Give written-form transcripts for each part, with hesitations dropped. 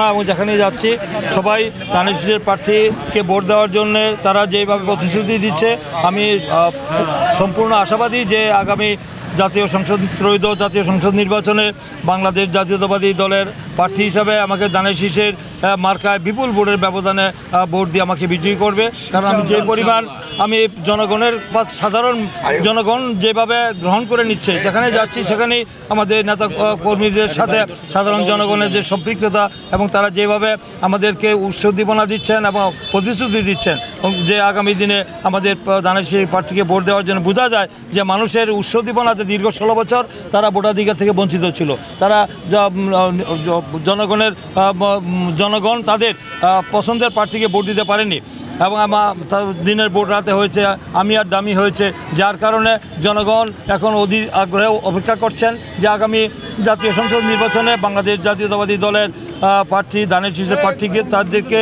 এবং যেখানে যাচ্ছি সবাই ধানের শীষের প্রার্থীকে ভোট দেওয়ার জন্য তারা যেভাবে প্রতিশ্রুতি দিচ্ছে আমি সম্পূর্ণ আশাবাদী যে আগামী ত্রয়োদশ জাতীয় সংসদ নির্বাচনে বাংলাদেশ জাতীয়তাবাদী দলের প্রার্থী হিসাবে আমাকে ধানের শীষের মার্কায় বিপুল ভোটের ব্যবধানে ভোট দিয়ে আমাকে বিজয়ী করবে। কারণ আমি যে পরিমাণ আমি জনগণের বা সাধারণ জনগণ যেভাবে গ্রহণ করে নিচ্ছে, যেখানে যাচ্ছি সেখানেই আমাদের নেতা কর্মীদের সাথে সাধারণ জনগণের যে সম্পৃক্ততা এবং তারা যেভাবে আমাদেরকে উৎসাহদীপনা দিচ্ছেন এবং প্রতিশ্রুতি দিচ্ছেন যে আগামী দিনে আমাদের ধানের শীষের প্রার্থীকে ভোট দেওয়ার জন্য বোঝা যায় যে মানুষের উৎসাহদীপনাতে দীর্ঘ 16 বছর তারা ভোটাধিকার থেকে বঞ্চিত ছিল। তারা জনগণ তাদের পছন্দের প্রার্থীকে ভোট দিতে পারেনি এবং দিনের ভোট রাতে হয়েছে, আমি আর দামি হয়েছে, যার কারণে জনগণ এখন অধীর আগ্রহে অপেক্ষা করছেন যে আগামী জাতীয় সংসদ নির্বাচনে বাংলাদেশ জাতীয়তাবাদী দলের প্রার্থী ধানের শীষের প্রার্থীকে তাদেরকে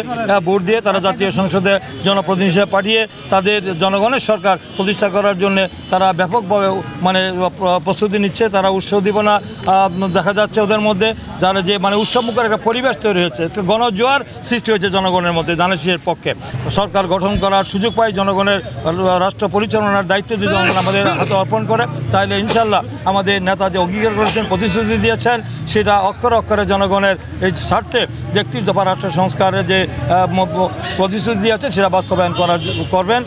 ভোট দিয়ে তারা জাতীয় সংসদে জনপ্রতিনিধি হিসেবে পাঠিয়ে তাদের জনগণের সরকার প্রতিষ্ঠা করার জন্য তারা ব্যাপকভাবে প্রস্তুতি নিচ্ছে। তারা উৎসাহদীপনা দেখা যাচ্ছে ওদের মধ্যে, যারা যে উৎসবমুখর একটা পরিবেশ তৈরি হয়েছে, একটা গণজোয়ার সৃষ্টি হয়েছে জনগণের মধ্যে। ধানের শীষের পক্ষে সরকার গঠন করার সুযোগ পায়, জনগণের রাষ্ট্র পরিচালনার দায়িত্ব যদি জনগণ আমাদের হাতে অর্পণ করে, তাহলে ইনশাল্লাহ আমাদের নেতা যে অঙ্গীকার করেছেন, প্রতিশ্রুতি দিয়েছেন, সেটা অক্ষরে অক্ষরে জনগণের এই স্বার্থে ব্যক্তির দফা রাষ্ট্র সংস্কারের যে প্রতিশ্রুতি দিয়েছে সেটা বাস্তবায়ন করবেন।